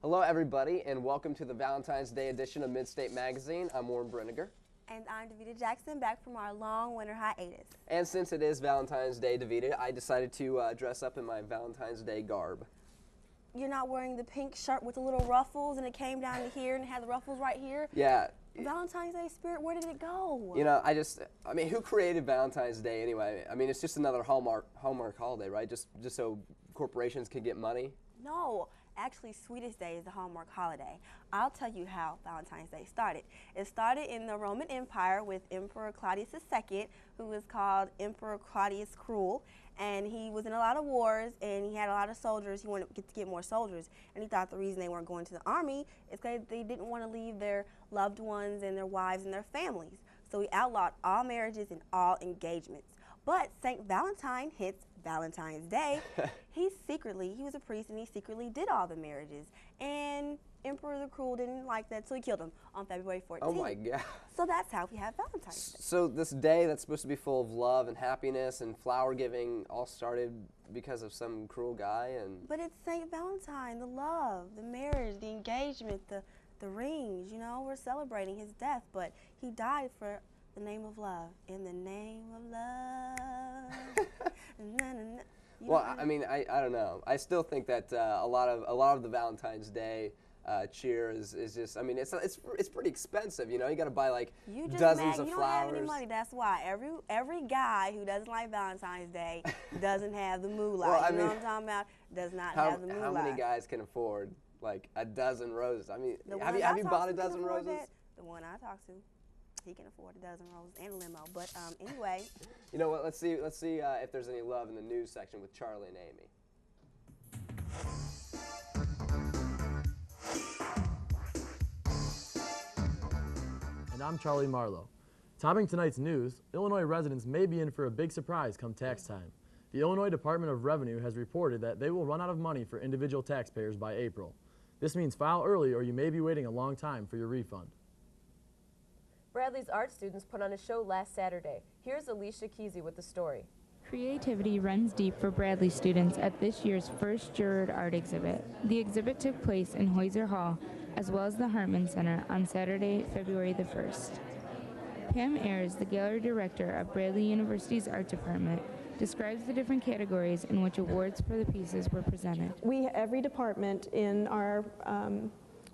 Hello everybody and welcome to the Valentine's Day edition of Midstate Magazine. I'm Warren Brenniger. And I'm Davita Jackson, back from our long winter hiatus. And since it is Valentine's Day, Davita, I decided to dress up in my Valentine's Day garb. You're not wearing the pink shirt with the little ruffles and it came down to here and it had the ruffles right here? Yeah. Valentine's Day spirit, where did it go? You know, I mean, who created Valentine's Day anyway? I mean, it's just another Hallmark holiday, right? Just so corporations can get money? No. Actually, Sweetest Day is the Hallmark holiday. I'll tell you how Valentine's Day started. It started in the Roman Empire with Emperor Claudius II, who was called Emperor Claudius Cruel, and he was in a lot of wars and he had a lot of soldiers. He wanted to get more soldiers, and he thought the reason they weren't going to the army is because they didn't want to leave their loved ones and their wives and their families. So he outlawed all marriages and all engagements. But St. Valentine, hence Valentine's Day, he was a priest and he secretly did all the marriages. And Emperor the Cruel didn't like that, so he killed him on February 14th. Oh my God. So that's how we have Valentine's Day. So this day that's supposed to be full of love and happiness and flower giving all started because of some cruel guy and... But it's St. Valentine, the love, the marriage, the engagement, the rings, you know, we're celebrating his death, but he died for the name of love. In the name of love. Well, I mean, I don't know. I still think that a lot of the Valentine's Day cheer is just. I mean, it's pretty expensive. You know, you got to buy like dozens of flowers. You don't have any money. That's why every guy who doesn't like Valentine's Day doesn't have the moolah. Well, you know what I'm talking about? Does not have the moolah. How many guys can afford like a dozen roses? I mean, have you bought a dozen roses? The one I talked to. He can afford a dozen roses and a limo, but anyway. You know what? Let's see if there's any love in the news section with Charlie and Amy. And I'm Charlie Marlowe. Topping tonight's news, Illinois residents may be in for a big surprise come tax time. The Illinois Department of Revenue has reported that they will run out of money for individual taxpayers by April. This means file early or you may be waiting a long time for your refund. Bradley's art students put on a show last Saturday. Here's Alicia Kesey with the story. Creativity runs deep for Bradley students at this year's first juror art exhibit. The exhibit took place in Hoyser Hall, as well as the Hartman Center, on Saturday, February the 1st. Pam Ayers, the gallery director of Bradley University's art department, describes the different categories in which awards for the pieces were presented. Every department in our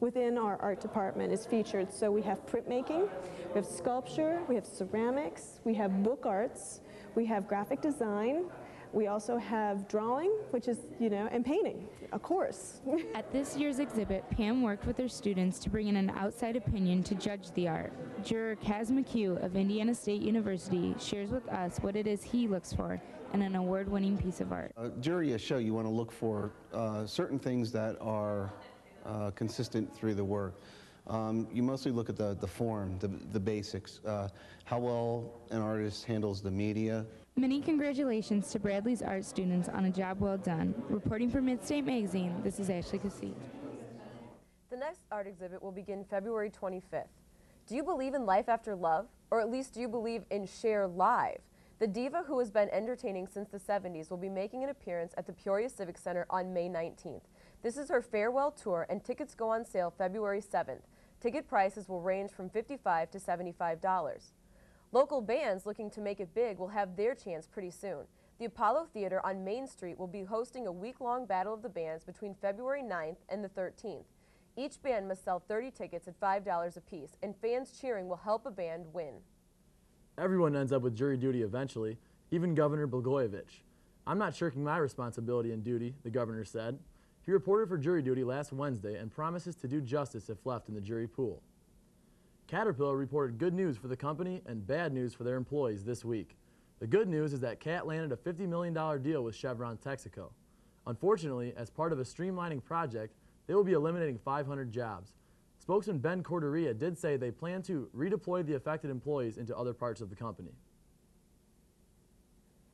within our art department is featured. So we have printmaking, we have sculpture, we have ceramics, we have book arts, we have graphic design, we also have drawing, which is, you know, and painting, of course. At this year's exhibit, Pam worked with her students to bring in an outside opinion to judge the art. Juror Kaz McHugh of Indiana State University shares with us what it is he looks for in an award-winning piece of art. During a show, you want to look for certain things that are consistent through the work. You mostly look at the form, the basics, how well an artist handles the media. Many congratulations to Bradley's art students on a job well done. Reporting for Midstate Magazine, this is Ashley Cassie. The next art exhibit will begin February 25th. Do you believe in life after love? Or at least do you believe in Share Live? The diva who has been entertaining since the 70s will be making an appearance at the Peoria Civic Center on May 19th. This is her farewell tour, and tickets go on sale February 7th. Ticket prices will range from $55 to $75. Local bands looking to make it big will have their chance pretty soon. The Apollo Theater on Main Street will be hosting a week-long battle of the bands between February 9th and the 13th. Each band must sell 30 tickets at $5 apiece, and fans cheering will help a band win. Everyone ends up with jury duty eventually, even Governor Blagojevich. I'm not shirking my responsibility and duty, the governor said. He reported for jury duty last Wednesday and promises to do justice if left in the jury pool. Caterpillar reported good news for the company and bad news for their employees this week. The good news is that CAT landed a $50 million deal with Chevron Texaco. Unfortunately, as part of a streamlining project, they will be eliminating 500 jobs. Spokesman Ben Corderia did say they plan to redeploy the affected employees into other parts of the company.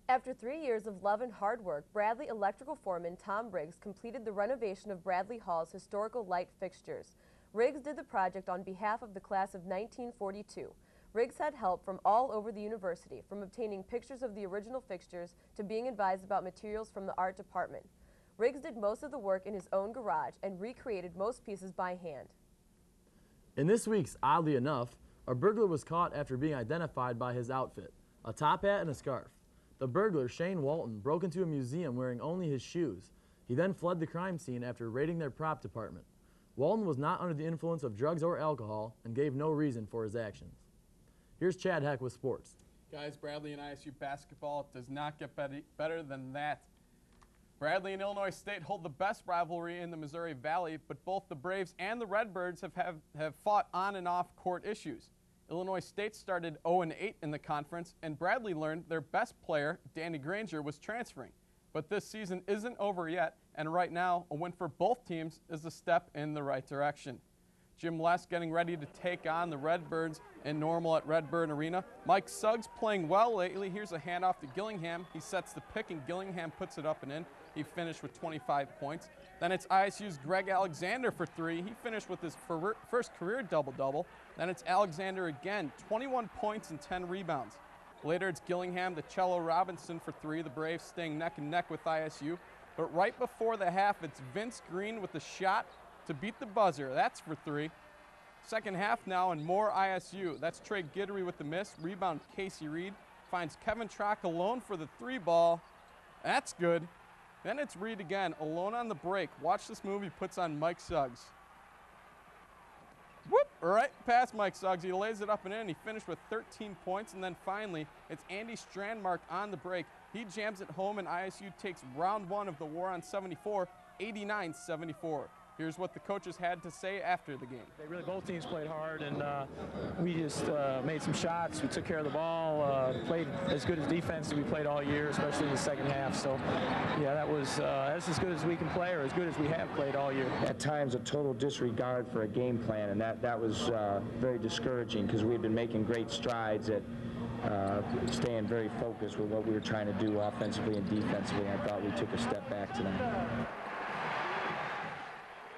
After 3 years of love and hard work, Bradley electrical foreman Tom Riggs completed the renovation of Bradley Hall's historical light fixtures. Riggs did the project on behalf of the class of 1942. Riggs had help from all over the university, from obtaining pictures of the original fixtures to being advised about materials from the art department. Riggs did most of the work in his own garage and recreated most pieces by hand. In this week's Oddly Enough, a burglar was caught after being identified by his outfit, a top hat and a scarf. The burglar, Shane Walton, broke into a museum wearing only his shoes. He then fled the crime scene after raiding their prop department. Walton was not under the influence of drugs or alcohol and gave no reason for his actions. Here's Chad Heck with sports. Guys, Bradley and ISU basketball does not get better than that. Bradley and Illinois State hold the best rivalry in the Missouri Valley, but both the Braves and the Redbirds have fought on and off court issues. Illinois State started 0-8 in the conference, and Bradley learned their best player, Danny Granger, was transferring. But this season isn't over yet, and right now, a win for both teams is a step in the right direction. Jim Les getting ready to take on the Redbirds in Normal at Redbird Arena. Mike Suggs playing well lately. Here's a handoff to Gillingham. He sets the pick, and Gillingham puts it up and in. He finished with 25 points. Then it's ISU's Greg Alexander for three. He finished with his first career double-double. Then it's Alexander again, 21 points and 10 rebounds. Later it's Gillingham to Cello Robinson for three. The Braves staying neck and neck with ISU. But right before the half, it's Vince Green with the shot to beat the buzzer. That's for three. Second half now and more ISU. That's Trey Giddery with the miss. Rebound Casey Reed. Finds Kevin Trock alone for the three ball. That's good. Then it's Reed again, alone on the break. Watch this move he puts on Mike Suggs. Whoop, right past Mike Suggs. He lays it up and in. He finished with 13 points. And then finally, it's Andy Strandmark on the break. He jams it home, and ISU takes round one of the war on 74, 89-74. Here's what the coaches had to say after the game. Both teams played hard, and we just made some shots. We took care of the ball, played as good as defense as we played all year, especially in the second half. So, yeah, that's as good as we can play, or as good as we have played all year. At times, a total disregard for a game plan, and that was very discouraging because we had been making great strides at staying very focused with what we were trying to do offensively and defensively. I thought we took a step back tonight.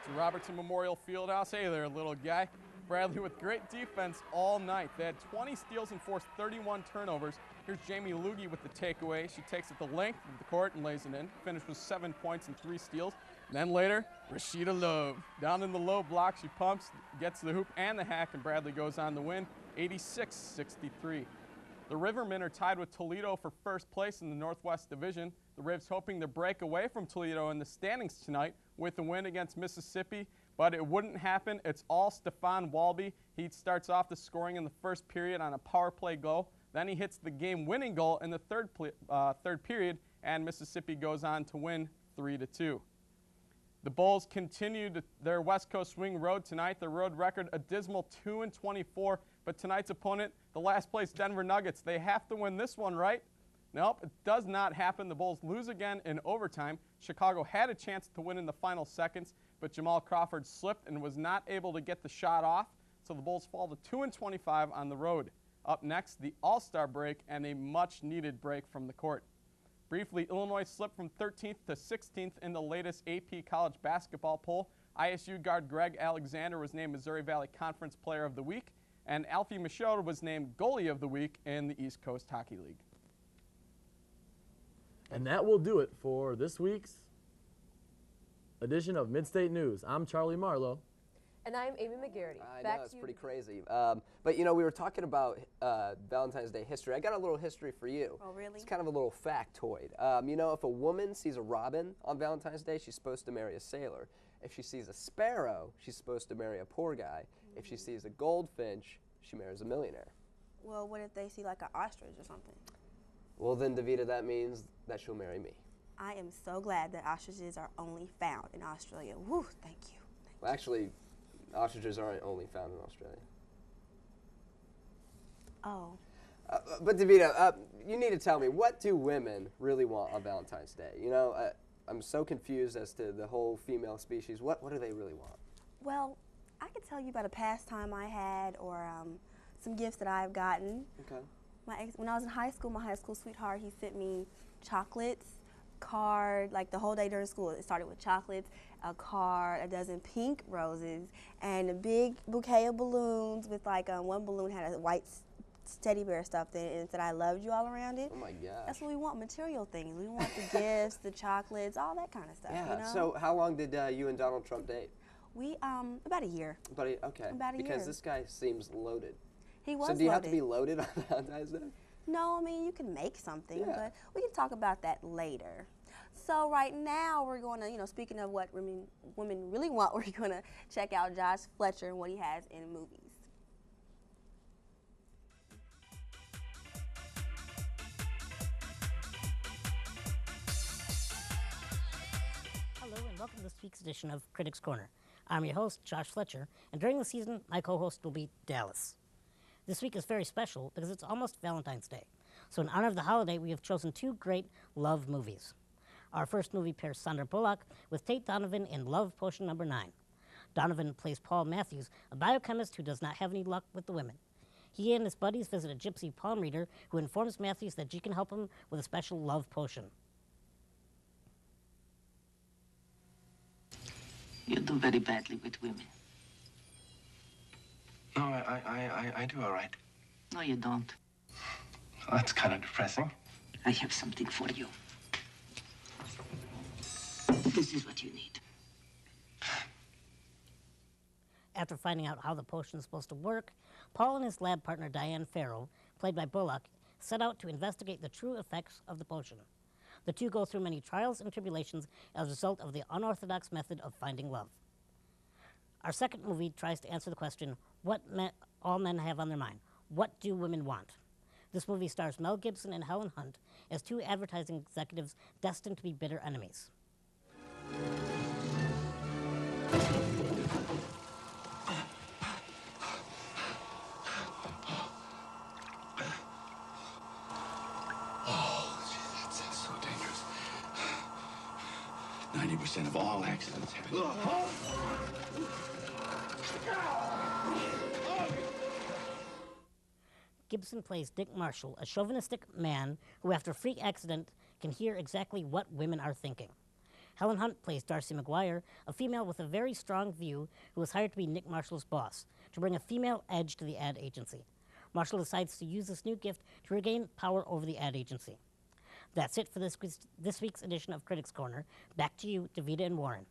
To Robertson Memorial Fieldhouse. Hey there, little guy. Bradley with great defense all night. They had 20 steals and forced 31 turnovers. Here's Jamie Loogie with the takeaway. She takes it the length of the court and lays it in. Finished with 7 points and 3 steals. And then later, Rashida Love. Down in the low block, she pumps, gets the hoop and the hack, and Bradley goes on to win 86-63. The Rivermen are tied with Toledo for first place in the Northwest Division. The Rivs hoping to break away from Toledo in the standings tonight with a win against Mississippi, but it wouldn't happen. It's all Stephon Walby. He starts off the scoring in the first period on a power play goal. Then he hits the game-winning goal in the third period, and Mississippi goes on to win 3-2. The Bulls continued their West Coast swing road tonight. Their road record a dismal 2-24, but tonight's opponent, the last place Denver Nuggets, they have to win this one, right? Nope, it does not happen. The Bulls lose again in overtime. Chicago had a chance to win in the final seconds, but Jamal Crawford slipped and was not able to get the shot off, so the Bulls fall to 2-25 on the road. Up next, the All-Star break and a much-needed break from the court. Briefly, Illinois slipped from 13th to 16th in the latest AP college basketball poll. ISU guard Greg Alexander was named Missouri Valley Conference Player of the Week, and Alfie Michaud was named Goalie of the Week in the East Coast Hockey League. And that will do it for this week's edition of Midstate News. I'm Charlie Marlowe. And I'm Amy McGarity. I know, it's pretty crazy. But, you know, we were talking about Valentine's Day history. I got a little history for you. Oh, really? It's kind of a little factoid. You know, if a woman sees a robin on Valentine's Day, she's supposed to marry a sailor. If she sees a sparrow, she's supposed to marry a poor guy. If she sees a goldfinch, she marries a millionaire. Well, what if they see like an ostrich or something? Well, then, Davida, that means that she'll marry me. I am so glad that ostriches are only found in Australia. Woo, thank you. Well, actually, ostriches aren't only found in Australia. Oh. But Davida, you need to tell me, what do women really want on Valentine's Day? You know, I'm so confused as to the whole female species. What do they really want? Well, I could tell you about a pastime I had or some gifts that I've gotten. Okay. When I was in high school, my high school sweetheart, he sent me chocolates, card, like the whole day during school. It started with chocolates, a card, a dozen pink roses, and a big bouquet of balloons with like one balloon had a white teddy bear stuffed in it and said I loved you all around it. Oh my gosh. That's what we want, material things. We want the gifts, the chocolates, all that kind of stuff. Yeah. You know? So how long did you and Donald Trump date? We about a year. Okay. About a because year. this guy seems loaded. He was So do you have loaded. to be loaded on Valentine's Day? No, I mean you can make something, Yeah. but we can talk about that later. So right now we're going to, you know, speaking of what women really want, we're going to check out Josh Fletcher and what he has in movies. Hello and welcome to this week's edition of Critics Corner. I'm your host, Josh Fletcher, and during the season, my co-host will be Dallas. This week is very special because it's almost Valentine's Day. So in honor of the holiday, we have chosen two great love movies. Our first movie pairs Sandra Bullock with Tate Donovan in Love Potion No. 9. Donovan plays Paul Matthews, a biochemist who does not have any luck with the women. He and his buddies visit a gypsy palm reader who informs Matthews that she can help him with a special love potion. You do very badly with women. No, I do all right. No, you don't. Well, that's kind of depressing. I have something for you. This is what you need. After finding out how the potion is supposed to work, Paul and his lab partner Diane Farrow, played by Bullock, set out to investigate the true effects of the potion. The two go through many trials and tribulations as a result of the unorthodox method of finding love. Our second movie tries to answer the question, what all men have on their mind. What do women want? This movie stars Mel Gibson and Helen Hunt as two advertising executives destined to be bitter enemies. Oh, gee, that's so dangerous. 90% of all accidents happen. Gibson plays Dick Marshall, a chauvinistic man who, after a freak accident, can hear exactly what women are thinking. Helen Hunt plays Darcy McGuire, a female with a very strong view who was hired to be Nick Marshall's boss, to bring a female edge to the ad agency. Marshall decides to use this new gift to regain power over the ad agency. That's it for this week's edition of Critics Corner. Back to you, Davida and Warren.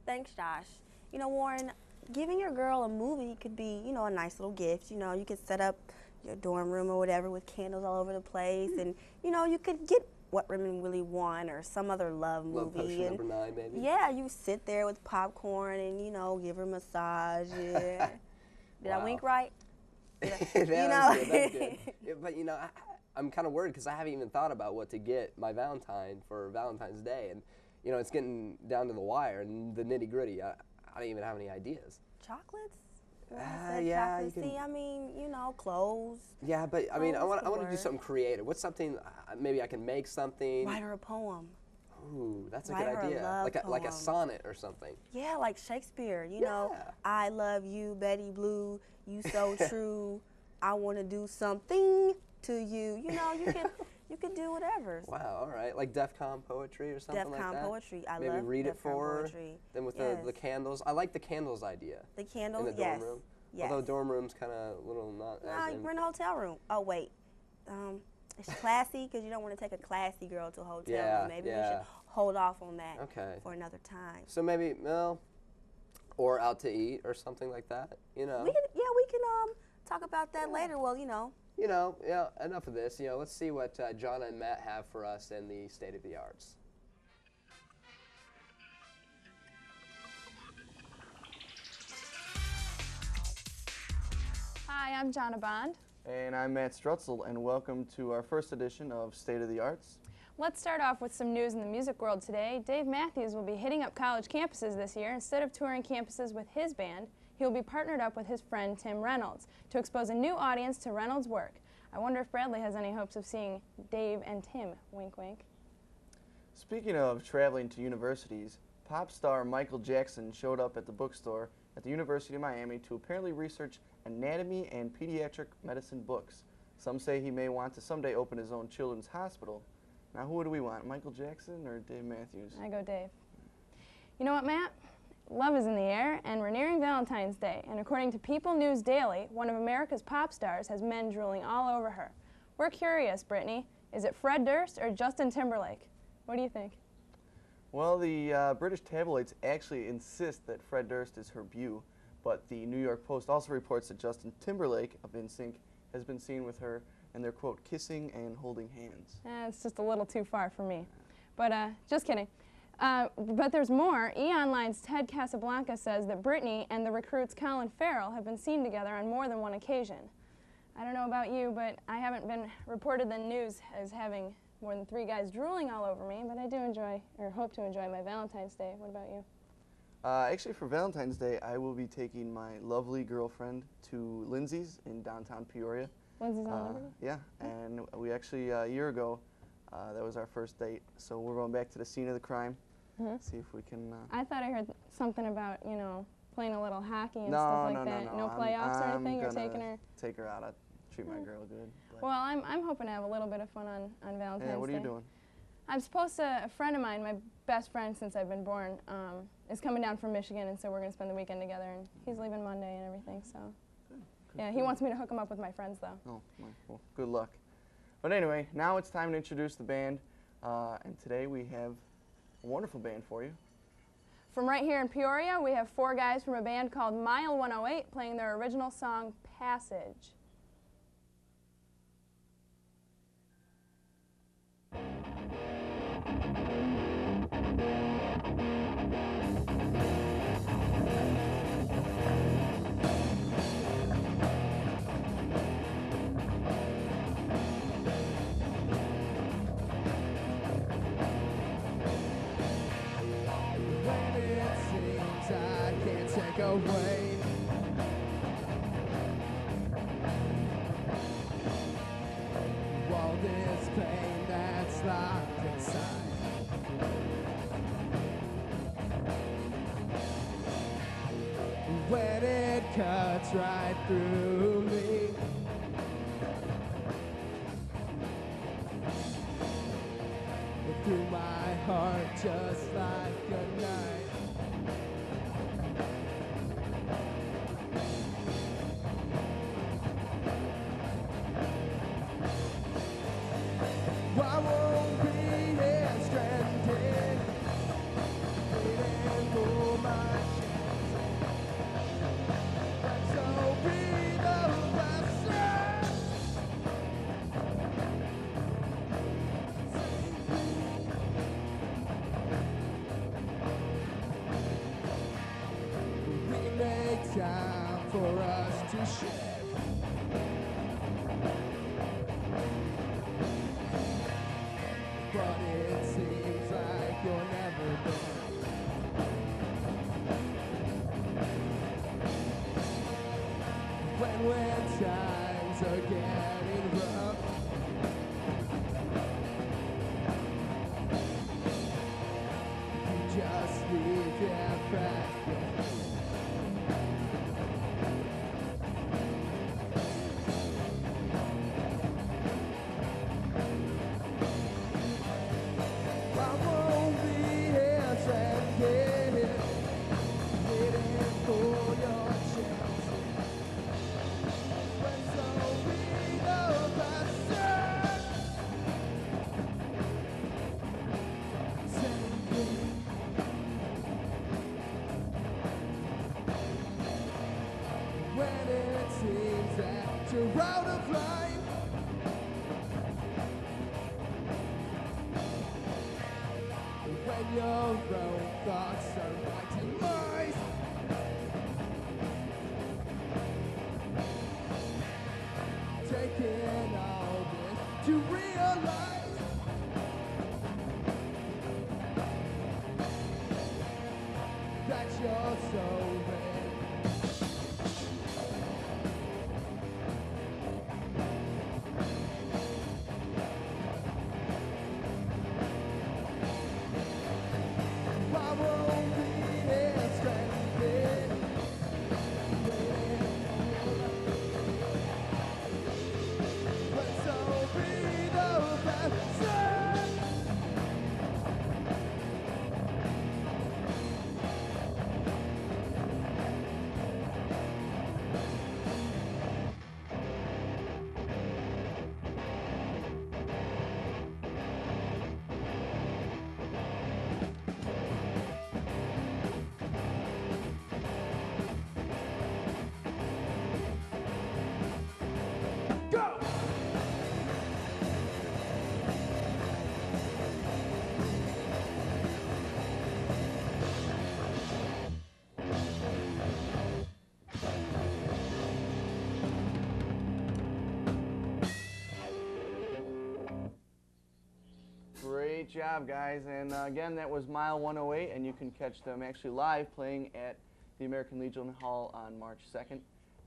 Thanks, Josh. You know, Warren, giving your girl a movie could be, you know, a nice little gift. You know, you could set up your dorm room or whatever with candles all over the place, and, you know, you could get What Women Really Want or some other love movie. Love Potion and No. 9, maybe? Yeah, you sit there with popcorn and, you know, give her a massage. Yeah. Did I wink right? That's good. That's good. Yeah, but, you know, I'm kind of worried because I haven't even thought about what to get my Valentine for Valentine's Day. And, you know, it's getting down to the wire and the nitty-gritty. I don't even have any ideas. Chocolates? Yeah, chocolates. you can. See, I mean, you know, clothes. Yeah, but I mean, I want to do work. something creative. What's something? Maybe I can make something. Write her a poem. Ooh, that's a Write good her a idea. love Like a poem. sonnet or something. Yeah, like Shakespeare. You know, I love you, Betty Blue. You so true. I want to do something to you. You know, you can do whatever. Wow, all right. Like DEFCON poetry or something like that? DEFCON poetry. I Maybe love read it DEFCON for her. poetry. Then with Yes. the candles. I like the candles idea. The candles, in the dorm room. Yes. Although dorm room's kind of little not Nah, as in. we're in a hotel room. Oh, wait. It's classy because you don't want to take a classy girl to a hotel Yeah, room. Maybe we yeah. should hold off on that Okay. for another time. So maybe, well, or out to eat or something like that, you know. We can talk about that later. Well, you know. You know, yeah, enough of this. You know, let's see what Jonna and Matt have for us in the State of the Arts. Hi, I'm Jonna Bond. And I'm Matt Strutzel, and welcome to our first edition of State of the Arts. Let's start off with some news in the music world today. Dave Matthews will be hitting up college campuses this year. Instead of touring campuses with his band, he will be partnered up with his friend Tim Reynolds to expose a new audience to Reynolds' work. I wonder if Bradley has any hopes of seeing Dave and Tim, wink wink. Speaking of traveling to universities, pop star Michael Jackson showed up at the bookstore at the University of Miami to apparently research anatomy and pediatric medicine books. Some say he may want to someday open his own children's hospital. Now, who do we want, Michael Jackson or Dave Matthews? I go Dave. You know what, Matt? Love is in the air, and we're nearing Valentine's Day. And according to People News Daily, one of America's pop stars has men drooling all over her. We're curious, Brittany. Is it Fred Durst or Justin Timberlake? What do you think? Well, the British tabloids actually insist that Fred Durst is her beau, but the New York Post also reports that Justin Timberlake of NSYNC has been seen with her, and they're, quote, kissing and holding hands. It's just a little too far for me. But just kidding. But there's more. E-Online's Ted Casablanca says that Britney and the recruits Colin Farrell have been seen together on more than one occasion. I don't know about you, but I haven't been reported in the news as having more than 3 guys drooling all over me, but I do enjoy, or hope to enjoy, my Valentine's Day. What about you? Actually, for Valentine's Day, I will be taking my lovely girlfriend to Lindsay's in downtown Peoria. Lindsay's on Liberty? Yeah, and we actually, a year ago, that was our first date, so we're going back to the scene of the crime, see if we can... I thought I heard something about, you know, playing a little hockey and stuff like that. No playoffs or anything? You're taking her? Take her out. I treat my girl good. Well, I'm hoping to have a little bit of fun on Valentine's Day. Yeah, what are you doing? I'm supposed to, a friend of mine, my best friend since I've been born, is coming down from Michigan, and so we're going to spend the weekend together, and he's leaving Monday and everything, so. Yeah, he wants me to hook him up with my friends, though. Oh, well, good luck. But anyway, now it's time to introduce the band, and today we have a wonderful band for you. From right here in Peoria, we have 4 guys from a band called Mile 108 playing their original song, Passage. Away. All this pain that's locked inside. When it cuts right through me, through my heart just like a knife. I won't be here stranded, waiting for my chance. So be the blessing. We make time for us to share. But it seems like you're never there. When times are getting rough, you just leave your back. When it seems that you're out of line, when your own thoughts are fighting lies, taking all this to realize that you're so bad. Great job, guys. And again, that was Mile 108, and you can catch them actually live playing at the American Legion Hall on March 2nd.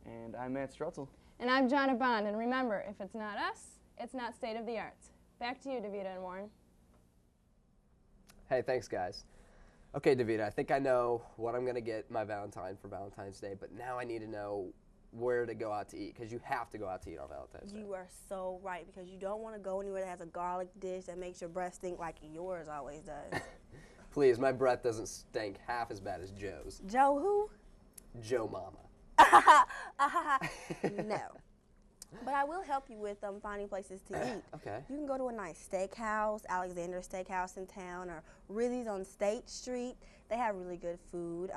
And I'm Matt Strutzel. And I'm Jonna Bond. And remember, if it's not us, it's not State of the Arts. Back to you, Davita and Warren. Hey, thanks, guys. Okay, Davita, I think I know what I'm going to get my Valentine for Valentine's Day, but now I need to know where to go out to eat, because you have to go out to eat on Valentine's Day. You are so right, because you don't want to go anywhere that has a garlic dish that makes your breath stink like yours always does. Please, my breath doesn't stink half as bad as Joe's. Joe who? Joe Mama. No. But I will help you with finding places to eat. Okay. You can go to a nice steakhouse, Alexander Steakhouse in town, or Rizzy's on State Street. They have really good food.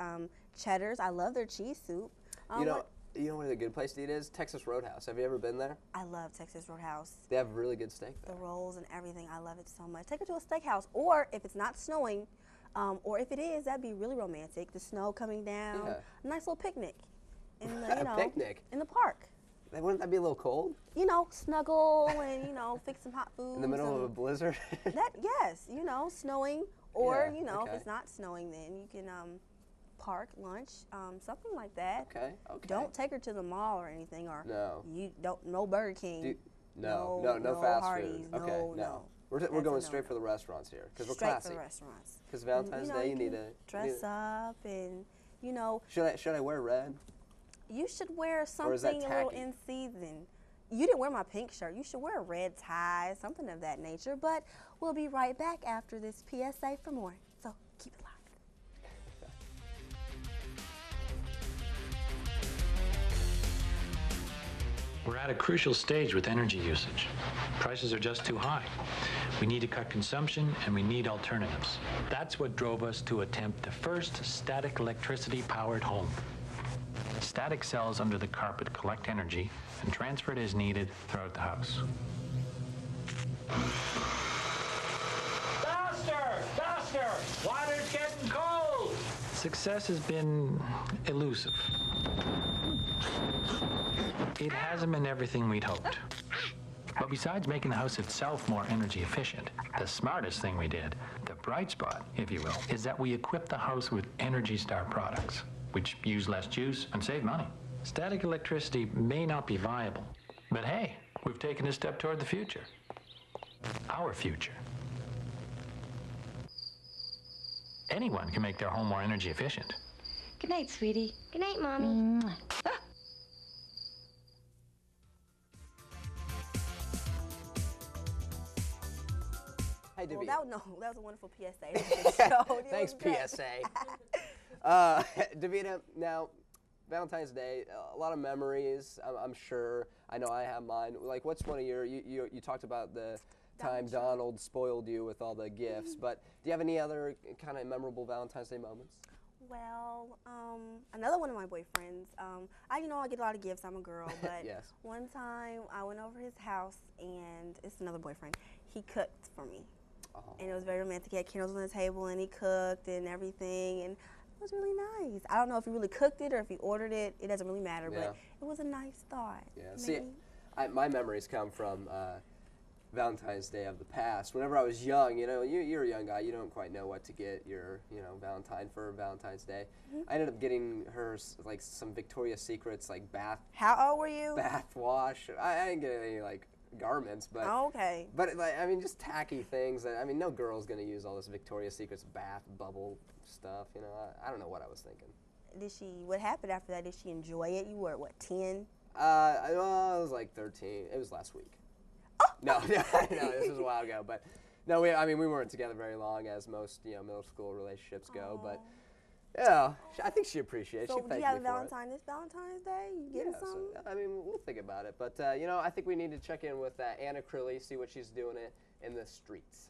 Cheddar's, I love their cheese soup. You know where the good place to eat is? Texas Roadhouse. Have you ever been there? I love Texas Roadhouse. They have really good steak there. The rolls and everything, I love it so much. Take her to a steakhouse, or if it's not snowing, or if it is, that'd be really romantic. The snow coming down, a nice little picnic. In the, A picnic? In the park. Wouldn't that be a little cold? You know, snuggle and, fix some hot food. In the middle of a blizzard? Yes, snowing, or, Yeah, if it's not snowing, then you can park, lunch, something like that. Okay. Don't take her to the mall or anything, or no Burger King. No fast Hardee's, food. Okay, no. We're going straight for the restaurants here, because we're classy. Straight for the restaurants. Because Valentine's Day, you need to dress up and, Should I wear red? You should wear something a little in season. You didn't wear my pink shirt. You should wear a red tie, something of that nature. But we'll be right back after this PSA for more. So keep it locked. We're at a crucial stage with energy usage. Prices are just too high. We need to cut consumption, and we need alternatives. That's what drove us to attempt the first static electricity-powered home. Static cells under the carpet collect energy and transfer it as needed throughout the house. Faster! Faster! Water's getting cold! Success has been elusive. It hasn't been everything we'd hoped. But besides making the house itself more energy efficient, the smartest thing we did, the bright spot, if you will, is that we equipped the house with Energy Star products, which use less juice and save money. Static electricity may not be viable, but hey, we've taken a step toward the future. Our future. Anyone can make their home more energy efficient. Good night, sweetie. Good night, Mommy. Hey, Davita. Well, that was a wonderful PSA. Thanks, PSA. Davita, now, Valentine's Day, a lot of memories, I'm sure. I know I have mine. Like, what's one of you talked about the time Donald spoiled you with all the gifts, but do you have any other kind of memorable Valentine's Day moments? Well, another one of my boyfriends, I get a lot of gifts, I'm a girl, but yes. One time I went over his house, and it's another boyfriend, he cooked for me. Oh. And it was very romantic. He had candles on the table, and he cooked and everything, and it was really nice. I don't know if he really cooked it or if he ordered it. It doesn't really matter, but it was a nice thought. Yeah. See, my memories come from Valentine's Day of the past. Whenever I was young, you're a young guy, you don't quite know what to get your, Valentine for Valentine's Day. I ended up getting her like some Victoria's Secrets like bath. How old were you? Bath wash. I didn't get any like garments, but okay. But like just tacky things that no girl's gonna use all this Victoria's Secrets bath bubble stuff. I don't know what I was thinking. What happened after that? Did she enjoy it? You were what, 10? I was like 13. It was last week. Oh. No, this was a while ago, but no, we weren't together very long, as most middle school relationships go, but. Yeah, I think she appreciates it. So do you have a Valentine this Valentine's Day? You getting something? So, we'll think about it. But, I think we need to check in with Anna Crilly, see what she's doing in the streets.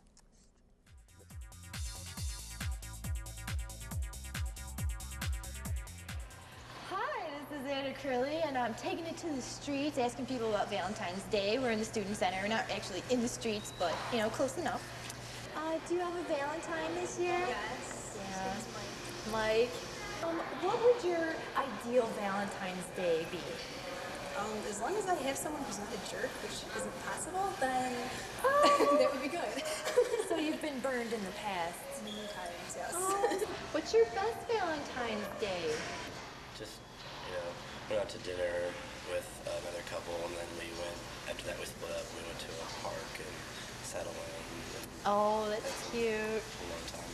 Hi, this is Anna Crilly, and I'm taking it to the streets, asking people about Valentine's Day. We're in the Student Center. We're not actually in the streets, but, close enough. Do you have a Valentine this year? Yes. Yeah. Mike, what would your ideal Valentine's Day be? As long as I have someone who's not a jerk, which isn't possible, then that would be good. So you've been burned in the past. Many times, yes. What's your best Valentine's Day? Just, went out to dinner with another couple, and then we went, after that we split up, we went to a park and sat alone. Oh, that's cute. A long time.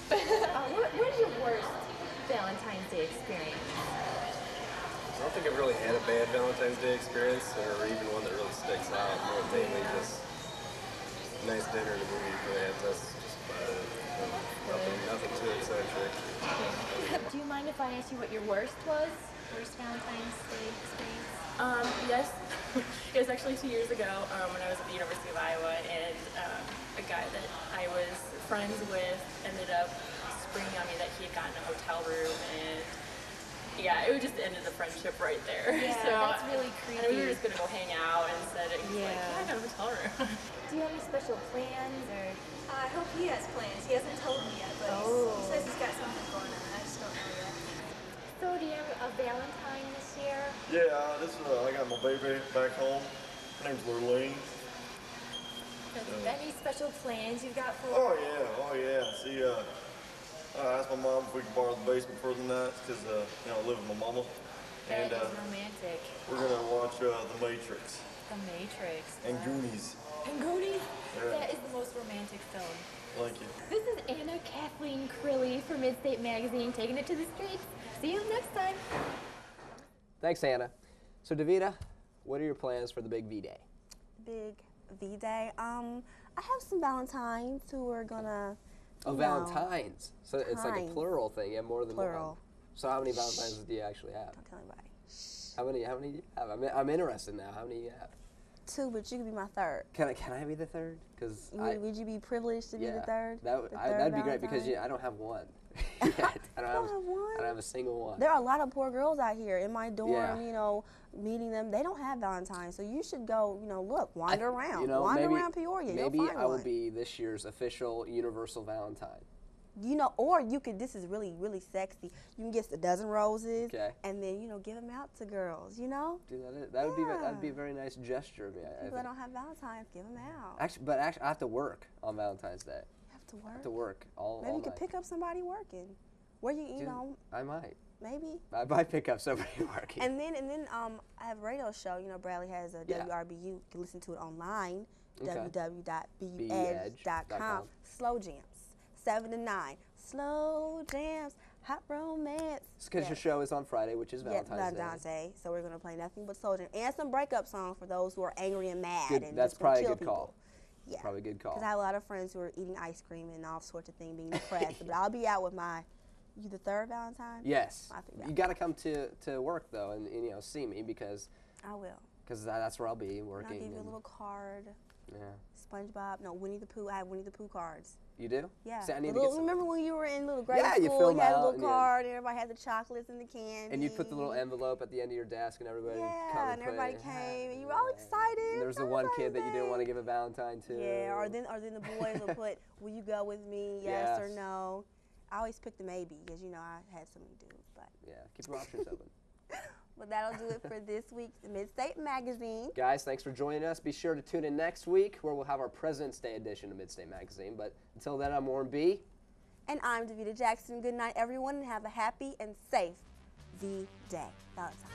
What is your worst Valentine's Day experience? I don't think I've really had a bad Valentine's Day experience, or even one that really sticks out. More mainly just nice dinner and a movie for that. That's just about it. Nothing too eccentric. Do you mind if I ask you what your worst was? Worst Valentine's Day experience? Yes. It was actually 2 years ago when I was at the University of Iowa, and a guy that I was friends with ended up springing on me that he had gotten a hotel room, and yeah, it just ended the friendship right there. Yeah, so, that's really creepy. And we were just going to go hang out, and said, he was like, yeah, I got a hotel room. Do you have any special plans, or? I hope he has plans. He hasn't told me yet, but he says he's got something going on. I just don't know yet. So do you have a Valentine this year? Yeah, I got my baby back home. Her name's Lurleen. Any special plans you've got for her? Oh yeah. See, I asked my mom if we could borrow the basement for the night because, I live with my mama. That is romantic. We're gonna watch The Matrix. The Matrix. And Goonies. And Goonies? Yeah. That is the most romantic film. Thank you. This is Anna Kathleen Crilly for Midstate Magazine, taking it to the streets. See you next time. Thanks, Anna. So, Davida, what are your plans for the Big V Day? Big V Day? I have some Valentines who are gonna. Oh, Valentines. So it's like a plural thing. You have more than plural. one. So how many Valentines do you actually have? Don't tell anybody. How many do you have? I'm interested now. How many do you have? 2, but you could be my third. Can I be the third? Because would you be privileged to be the third? That'd be great because I don't have one. Yet. I don't have one. I don't have a single one. There are a lot of poor girls out here in my dorm. Meeting them, they don't have Valentines, so you should go. Look, wander around, around Peoria. Maybe you'll find I will one. be this year's official universal Valentine. Or you could. This is really, really sexy. You can get a dozen roses, okay, and then give them out to girls. Dude, that'd be a very nice gesture of me. People that don't have Valentines, give them out. Actually, I have to work on Valentine's Day. You have to work. I have to work all Maybe you night. could pick up somebody working. Where you know. I might. Maybe. I might pick up somebody working. And then I have a radio show. Bradley has a WRBU. You can listen to it online. www.buedge.com. Slow jams, 7 to 9. Slow jams, hot romance. Because your show is on Friday, which is Valentine's Day. So we're gonna play nothing but slow jams and some breakup songs for those who are angry and mad. Good. And That's just wanna probably a chill good people. call. Yeah. Probably a good call. Because I have a lot of friends who are eating ice cream and all sorts of things, being depressed. But I'll be out with you the third Valentine? Yes. You got to come to work though, and see me because. I will. Because that's where I'll be working. And I'll give you a little card. Yeah. SpongeBob. No, Winnie the Pooh. I have Winnie the Pooh cards. You do? Yeah. See, I need to get remember when you were in little grade school? you fill you had a out little card, and everybody had the chocolates and the candy. And you put the little envelope at the end of your desk, and everybody come and everybody came, and you were all excited. And there was the one kid that you didn't want to give a Valentine to. Yeah, or then the boys will put, "Will you go with me? Yes or no." I always picked the maybe because I had something to do. But yeah, keep your options open. But that'll do it for this week's Midstate Magazine. Guys, thanks for joining us. Be sure to tune in next week where we'll have our President's Day edition of Midstate Magazine. But until then, I'm Warren B. And I'm Davida Jackson. Good night, everyone, and have a happy and safe V-Day. Valentine's.